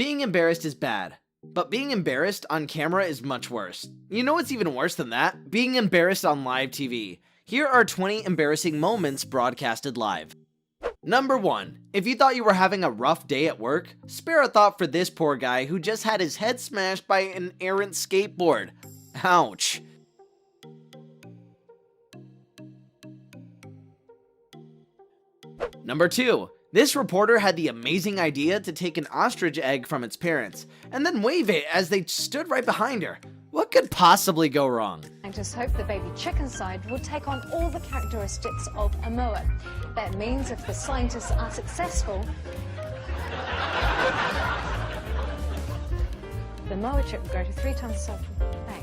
Being embarrassed is bad, but being embarrassed on camera is much worse. You know what's even worse than that? Being embarrassed on live TV. Here are 20 embarrassing moments broadcasted live. Number 1. If you thought you were having a rough day at work, spare a thought for this poor guy who just had his head smashed by an errant skateboard. Ouch. Number 2. This reporter had the amazing idea to take an ostrich egg from its parents, and then wave it as they stood right behind her. What could possibly go wrong? I just hope the baby chicken side will take on all the characteristics of a moa. That means if the scientists are successful, the moa chip will go to 3 times the size.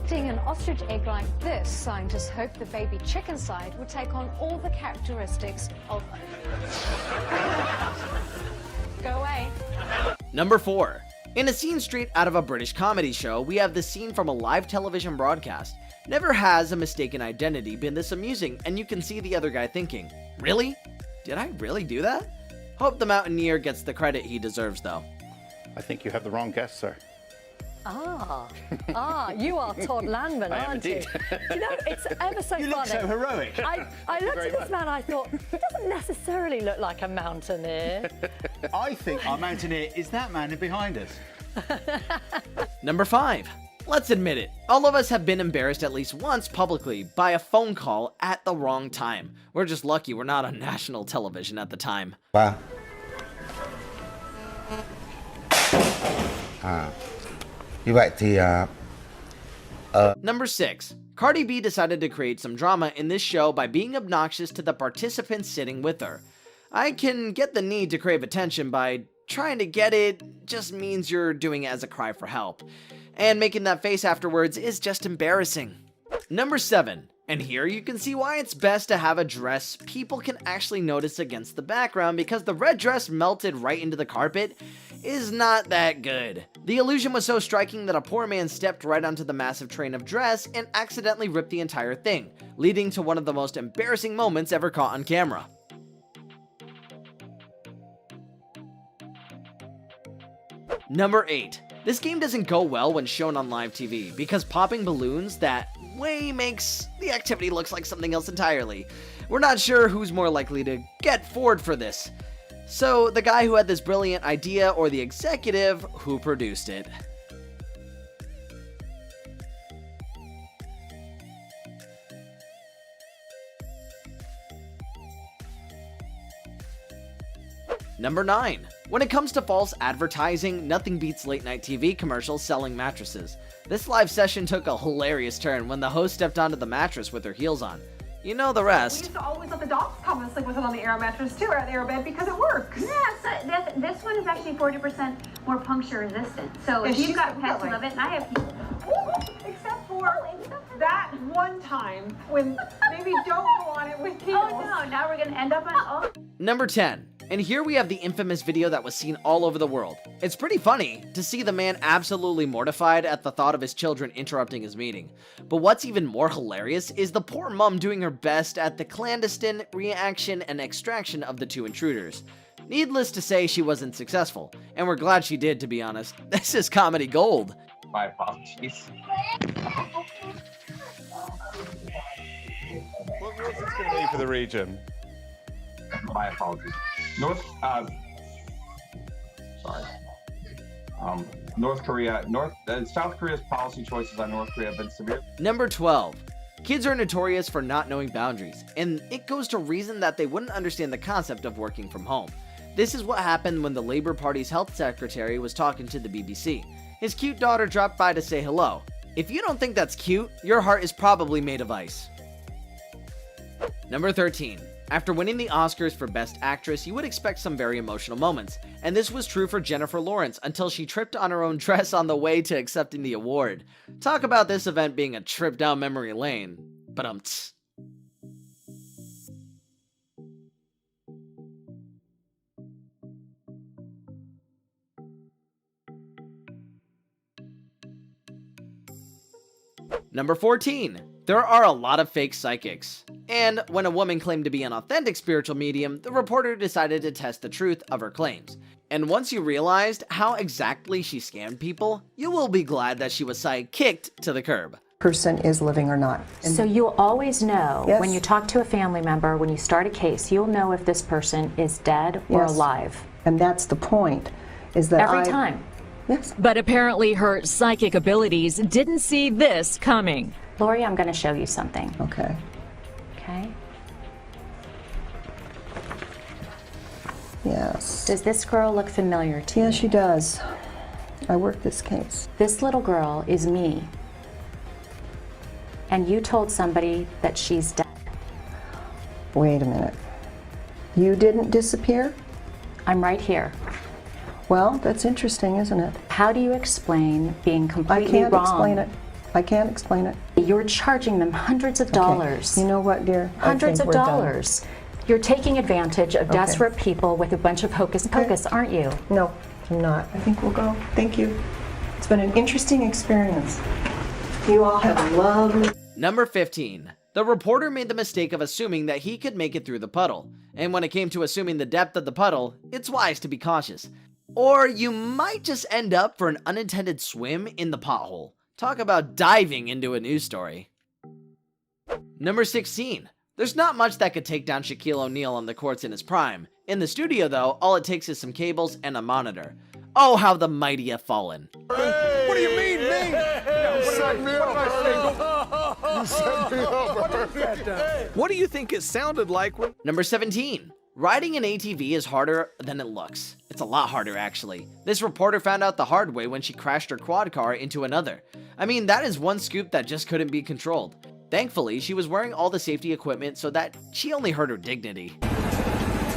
Seeing an ostrich egg like this, scientists hope the baby chicken side will take on all the characteristics of... Go away. Number 4. In a scene straight out of a British comedy show, we have the scene from a live television broadcast. Never has a mistaken identity been this amusing, and you can see the other guy thinking, really? Did I really do that? Hope the Mountaineer gets the credit he deserves though. I think you have the wrong guess, sir. You are Todd Landman, I am aren't you? indeed. You know, it's ever so funny. You look so heroic. I looked at this man, I thought, he doesn't necessarily look like a mountaineer. I think our mountaineer is that man behind us. Number 5. Let's admit it, all of us have been embarrassed at least once publicly by a phone call at the wrong time. We're just lucky we're not on national television at the time. Wow. Như vậy thì Number 6. Cardi B decided to create some drama in this show by being obnoxious to the participants sitting with her. I can get the need to crave attention by trying to get it just means you're doing it as a cry for help. And making that face afterwards is just embarrassing. Number 7. And here you can see why it's best to have a dress people can actually notice against the background, because the red dress melted right into the carpet is not that good. The illusion was so striking that a poor man stepped right onto the massive train of dress and accidentally ripped the entire thing, leading to one of the most embarrassing moments ever caught on camera. Number 8. This game doesn't go well when shown on live TV, because popping balloons that way makes the activity looks like something else entirely. We're not sure who's more likely to get forward for this. So, the guy who had this brilliant idea or the executive who produced it. Number 9. When it comes to false advertising, nothing beats late night TV commercials selling mattresses. This live session took a hilarious turn when the host stepped onto the mattress with her heels on. You know the We rest. used to always let the dogs come and sleep with it on the air mattress too, or the air bed, because it works. Yeah, so this one is actually 40% more puncture resistant. So if Yeah, you've got pets who really- love it, and I have Except for that one time when maybe don't go on it with heels. Oh no, now we're gonna end up on Number 10. And here we have the infamous video that was seen all over the world. It's pretty funny to see the man absolutely mortified at the thought of his children interrupting his meeting. But what's even more hilarious is the poor mom doing her best at the clandestine reaction and extraction of the 2 intruders. Needless to say, she wasn't successful, and we're glad she did, to be honest. This is comedy gold. My apologies. What's this going to be for the region? My apologies. North Korea, South Korea's policy choices on North Korea have been severe. Number 12. Kids are notorious for not knowing boundaries, and it goes to reason that they wouldn't understand the concept of working from home. This is what happened when the Labour Party's health secretary was talking to the BBC. His cute daughter dropped by to say hello. If you don't think that's cute, your heart is probably made of ice. Number 13. After winning the Oscars for Best Actress, you would expect some very emotional moments, and this was true for Jennifer Lawrence until she tripped on her own dress on the way to accepting the award. Talk about this event being a trip down memory lane. But Number 14. There are a lot of fake psychics. And when a woman claimed to be an authentic spiritual medium, the reporter decided to test the truth of her claims. And once you realized how exactly she scammed people, you will be glad that she was kicked to the curb. Person is living or not. So you'll always know, Yes. when you talk to a family member, when you start a case, you'll know if this person is dead or Yes. alive. And that's the point, is that Every time. Yes. But apparently her psychic abilities didn't see this coming. Lori, I'm going to show you something. Okay. Okay? Yes. Does this girl look familiar to you? Yes, she does. I worked this case. This little girl is me. And you told somebody that she's dead. Wait a minute. You didn't disappear? I'm right here. Well, that's interesting, isn't it? How do you explain being I completely can't wrong? explain it. I can't explain it. You're charging them hundreds of dollars. You know what, dear? I Hundreds think of we're done. dollars. You're taking advantage of desperate people with a bunch of hocus pocus, aren't you? No, I'm not. I think we'll go. Thank you. It's been an interesting experience. You all have a lovely... Number 15. The reporter made the mistake of assuming that he could make it through the puddle. And when it came to assuming the depth of the puddle, it's wise to be cautious. Or you might just end up for an unintended swim in the pothole. Talk about diving into a news story. Number 16. There's not much that could take down Shaquille O'Neal on the courts in his prime. In the studio though, all it takes is some cables and a monitor. Oh, how the mighty have fallen. Hey, what do you mean, me? Set me up. You set me up. What do you think it sounded like when... Number 17. Riding an ATV is harder than it looks. It's a lot harder, actually. This reporter found out the hard way when she crashed her quad car into another. I mean, that is one scoop that just couldn't be controlled. Thankfully, she was wearing all the safety equipment so that she only hurt her dignity.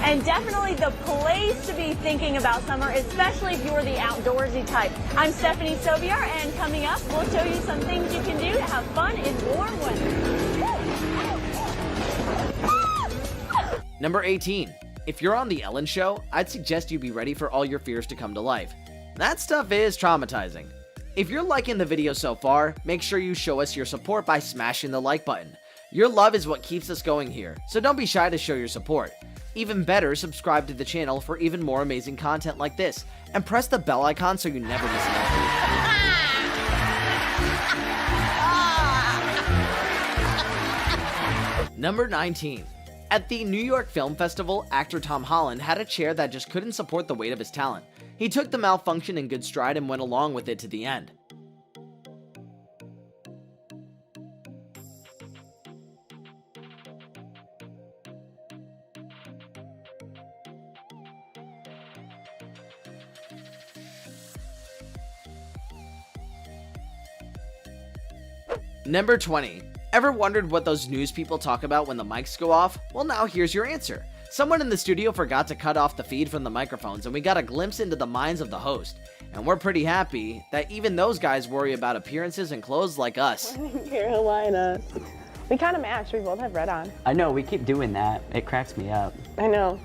And definitely the place to be thinking about summer, especially if you're the outdoorsy type. I'm Stephanie Sobiar, and coming up, we'll show you some things you can do to have fun in warm weather. Number 18. If you're on The Ellen Show, I'd suggest you be ready for all your fears to come to life. That stuff is traumatizing. If you're liking the video so far, make sure you show us your support by smashing the like button. Your love is what keeps us going here, so don't be shy to show your support. Even better, subscribe to the channel for even more amazing content like this, and press the bell icon so you never miss an update. Number 19. At the New York Film Festival, actor Tom Holland had a chair that just couldn't support the weight of his talent. He took the malfunction in good stride and went along with it to the end. Number 20. Ever wondered what those news people talk about when the mics go off? Well, now here's your answer. Someone in the studio forgot to cut off the feed from the microphones, and we got a glimpse into the minds of the host. And we're pretty happy that even those guys worry about appearances and clothes like us. Carolina. We kind of match. We both have red on. I know, we keep doing that. It cracks me up. I know.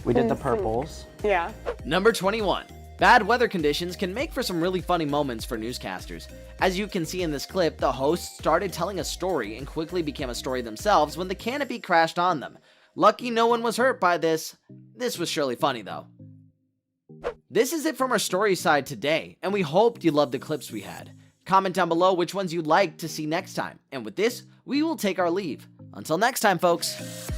We did the purples. Yeah. Number 21. Bad weather conditions can make for some really funny moments for newscasters. As you can see in this clip, the hosts started telling a story and quickly became a story themselves when the canopy crashed on them. Lucky no one was hurt by this. This was surely funny though. This is it from our story side today, and we hoped you loved the clips we had. Comment down below which ones you'd like to see next time, and with this, we will take our leave. Until next time, folks.